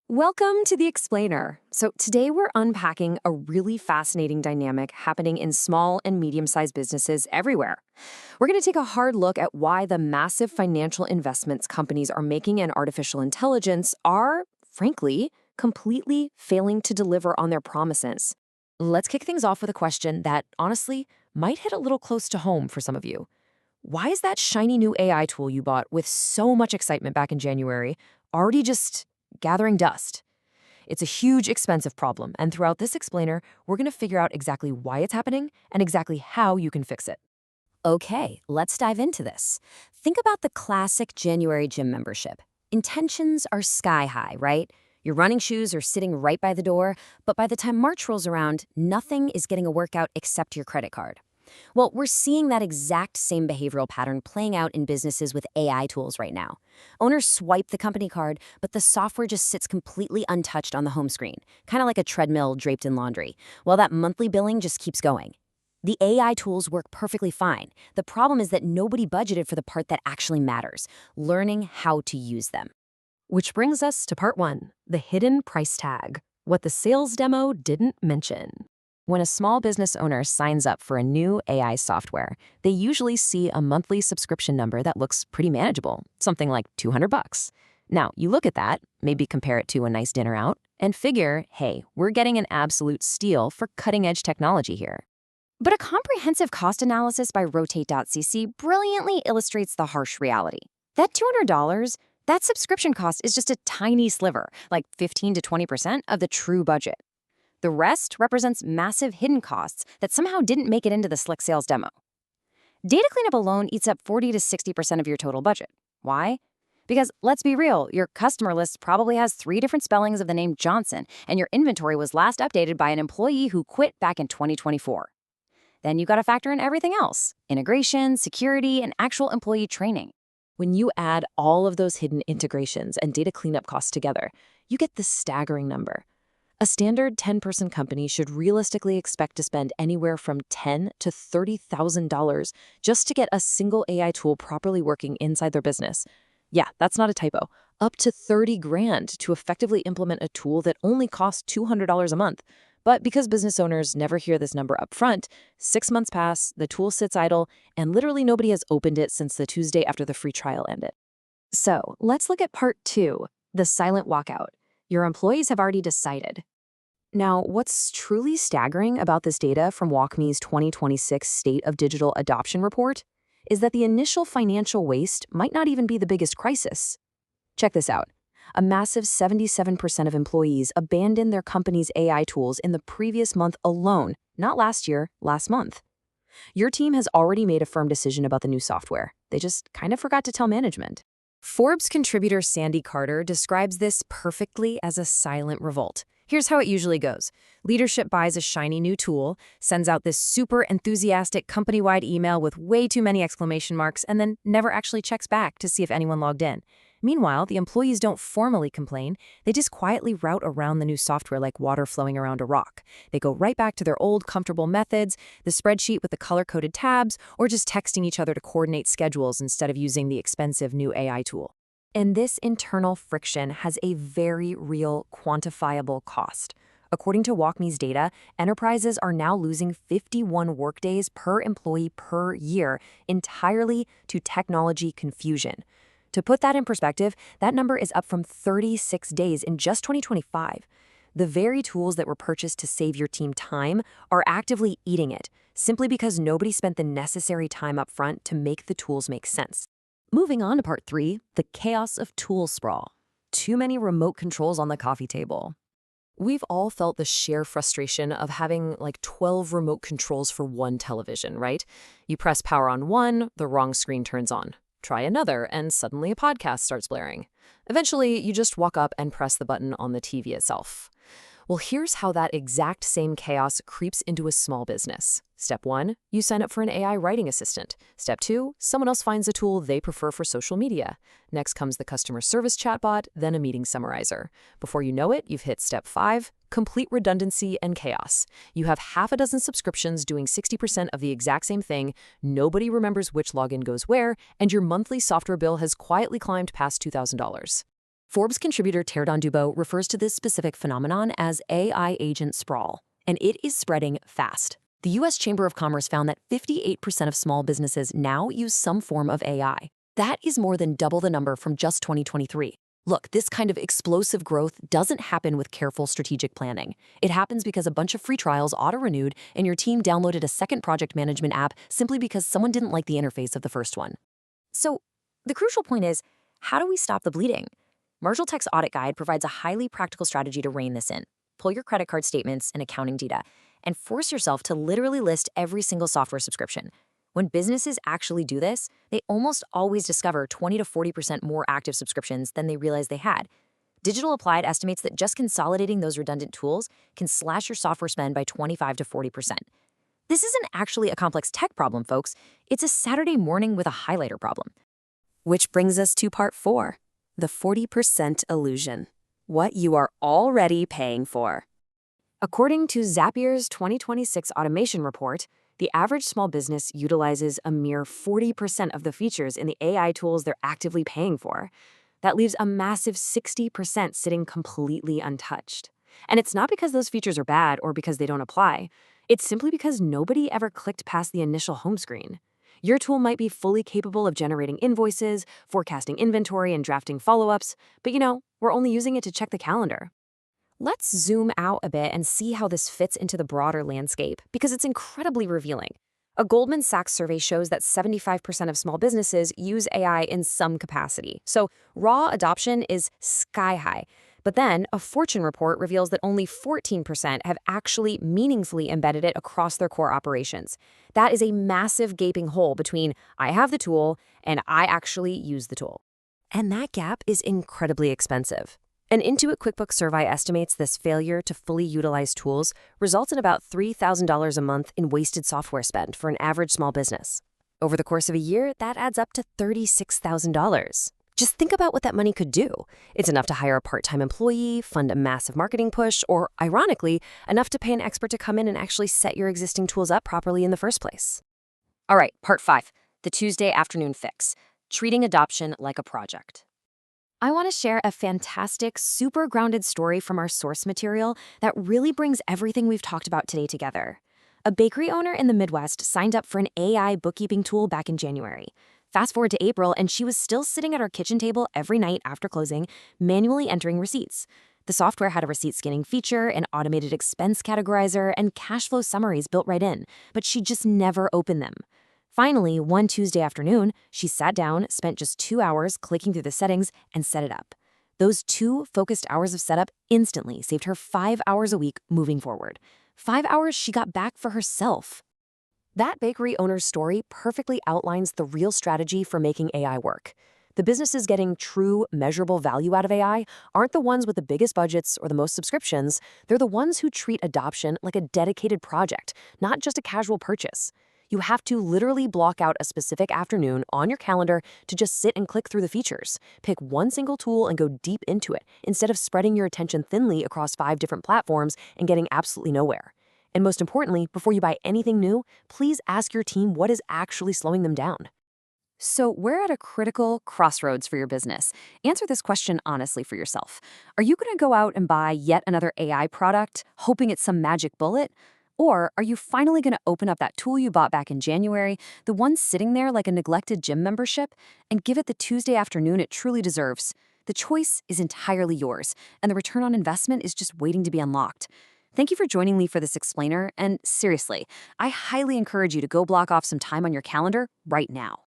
Welcome to The Explainer. So today we're unpacking a really fascinating dynamic happening in small and medium-sized businesses everywhere. We're going to take a hard look at why the massive financial investments companies are making in artificial intelligence are, frankly, completely failing to deliver on their promises. Let's kick things off with a question that, honestly, might hit a little close to home for some of you. Why is that shiny new AI tool you bought with so much excitement back in January already just gathering dust? It's a huge, expensive problem, and throughout this explainer, we're going to figure out exactly why it's happening and exactly how you can fix it. Okay, let's dive into this. Think about the classic January gym membership. Intentions are sky high, right? Your running shoes are sitting right by the door, but by the time March rolls around, nothing is getting a workout except your credit card. Well, we're seeing that exact same behavioral pattern playing out in businesses with AI tools right now. Owners swipe the company card, but the software just sits completely untouched on the home screen, kind of like a treadmill draped in laundry, while that monthly billing just keeps going. The AI tools work perfectly fine. The problem is that nobody budgeted for the part that actually matters, learning how to use them. Which brings us to part one, the hidden price tag, what the sales demo didn't mention. When a small business owner signs up for a new AI software, they usually see a monthly subscription number that looks pretty manageable, something like $200. Now, you look at that, maybe compare it to a nice dinner out, and figure, hey, we're getting an absolute steal for cutting-edge technology here. But a comprehensive cost analysis by rotate.cc brilliantly illustrates the harsh reality. That $200, that subscription cost is just a tiny sliver, like 15 to 20% of the true budget. The rest represents massive hidden costs that somehow didn't make it into the slick sales demo. Data cleanup alone eats up 40 to 60% of your total budget. Why? Because, let's be real, your customer list probably has 3 different spellings of the name Johnson, and your inventory was last updated by an employee who quit back in 2024. Then you got to factor in everything else: integration, security, and actual employee training. When you add all of those hidden integrations and data cleanup costs together, you get this staggering number. A standard 10-person company should realistically expect to spend anywhere from $10,000 to $30,000 just to get a single AI tool properly working inside their business. Yeah, that's not a typo. Up to $30,000 to effectively implement a tool that only costs $200 a month. But because business owners never hear this number up front, 6 months pass, the tool sits idle, and literally nobody has opened it since the Tuesday after the free trial ended. So let's look at part two, the silent walkout. Your employees have already decided. Now, what's truly staggering about this data from WalkMe's 2026 State of Digital Adoption Report is that the initial financial waste might not even be the biggest crisis. Check this out. A massive 77% of employees abandoned their company's AI tools in the previous month alone, not last year, last month. Your team has already made a firm decision about the new software. They just kind of forgot to tell management. Forbes contributor Sandy Carter describes this perfectly as a silent revolt. Here's how it usually goes. Leadership buys a shiny new tool, sends out this super enthusiastic company-wide email with way too many exclamation marks, and then never actually checks back to see if anyone logged in. Meanwhile, the employees don't formally complain. They just quietly route around the new software like water flowing around a rock. They go right back to their old comfortable methods, the spreadsheet with the color-coded tabs, or just texting each other to coordinate schedules instead of using the expensive new AI tool. And this internal friction has a very real, quantifiable cost. According to WalkMe's data, enterprises are now losing 51 workdays per employee per year entirely to technology confusion. To put that in perspective, that number is up from 36 days in just 2025. The very tools that were purchased to save your team time are actively eating it, simply because nobody spent the necessary time up front to make the tools make sense. Moving on to part three, the chaos of tool sprawl. Too many remote controls on the coffee table. We've all felt the sheer frustration of having like 12 remote controls for one television, right? You press power on one, the wrong screen turns on. Try another, and suddenly a podcast starts blaring. Eventually, you just walk up and press the button on the TV itself. Well, here's how that exact same chaos creeps into a small business. Step 1, you sign up for an AI writing assistant. Step 2, someone else finds a tool they prefer for social media. Next comes the customer service chatbot, then a meeting summarizer. Before you know it, you've hit step 5, complete redundancy and chaos. You have half a dozen subscriptions doing 60% of the exact same thing, nobody remembers which login goes where, and your monthly software bill has quietly climbed past $2,000. Forbes contributor Teradon Dubo refers to this specific phenomenon as AI agent sprawl, and it is spreading fast. The U.S. Chamber of Commerce found that 58% of small businesses now use some form of AI. That is more than double the number from just 2023. Look, this kind of explosive growth doesn't happen with careful strategic planning. It happens because a bunch of free trials auto-renewed and your team downloaded a second project management app simply because someone didn't like the interface of the first one. So the crucial point is, how do we stop the bleeding? Tech's audit guide provides a highly practical strategy to rein this in. Pull your credit card statements and accounting data, and force yourself to literally list every single software subscription. When businesses actually do this, they almost always discover 20 to 40% more active subscriptions than they realized they had. Digital Applied estimates that just consolidating those redundant tools can slash your software spend by 25 to 40%. This isn't actually a complex tech problem, folks. It's a Saturday morning with a highlighter problem. Which brings us to part 4, the 40% illusion. What you are already paying for. According to Zapier's 2026 automation report, the average small business utilizes a mere 40% of the features in the AI tools they're actively paying for. That leaves a massive 60% sitting completely untouched. And it's not because those features are bad or because they don't apply. It's simply because nobody ever clicked past the initial home screen. Your tool might be fully capable of generating invoices, forecasting inventory, and drafting follow-ups, but we're only using it to check the calendar. Let's zoom out a bit and see how this fits into the broader landscape, because it's incredibly revealing. A Goldman Sachs survey shows that 75% of small businesses use AI in some capacity, so raw adoption is sky high. But then, a Fortune report reveals that only 14% have actually meaningfully embedded it across their core operations. That is a massive gaping hole between I have the tool and I actually use the tool. And that gap is incredibly expensive. An Intuit QuickBooks survey estimates this failure to fully utilize tools results in about $3,000 a month in wasted software spend for an average small business. Over the course of a year, that adds up to $36,000. Just think about what that money could do. It's enough to hire a part-time employee, fund a massive marketing push, or, ironically, enough to pay an expert to come in and actually set your existing tools up properly in the first place. All right, part 5, the Tuesday afternoon fix, treating adoption like a project. I want to share a fantastic, super grounded story from our source material that really brings everything we've talked about today together. A bakery owner in the Midwest signed up for an AI bookkeeping tool back in January. Fast forward to April, and she was still sitting at her kitchen table every night after closing, manually entering receipts. The software had a receipt scanning feature, an automated expense categorizer, and cash flow summaries built right in, but she just never opened them. Finally, one Tuesday afternoon, she sat down, spent just 2 hours clicking through the settings, and set it up. Those 2 focused hours of setup instantly saved her 5 hours a week moving forward. 5 hours she got back for herself. That bakery owner's story perfectly outlines the real strategy for making AI work. The businesses getting true, measurable value out of AI aren't the ones with the biggest budgets or the most subscriptions. They're the ones who treat adoption like a dedicated project, not just a casual purchase. You have to literally block out a specific afternoon on your calendar to just sit and click through the features. Pick one single tool and go deep into it, instead of spreading your attention thinly across 5 different platforms and getting absolutely nowhere. And most importantly, before you buy anything new, please ask your team what is actually slowing them down. So we're at a critical crossroads for your business. Answer this question honestly for yourself. Are you going to go out and buy yet another AI product, hoping it's some magic bullet? Or are you finally going to open up that tool you bought back in January, the one sitting there like a neglected gym membership, and give it the Tuesday afternoon it truly deserves? The choice is entirely yours, and the return on investment is just waiting to be unlocked. Thank you for joining me for this explainer, and seriously, I highly encourage you to go block off some time on your calendar right now.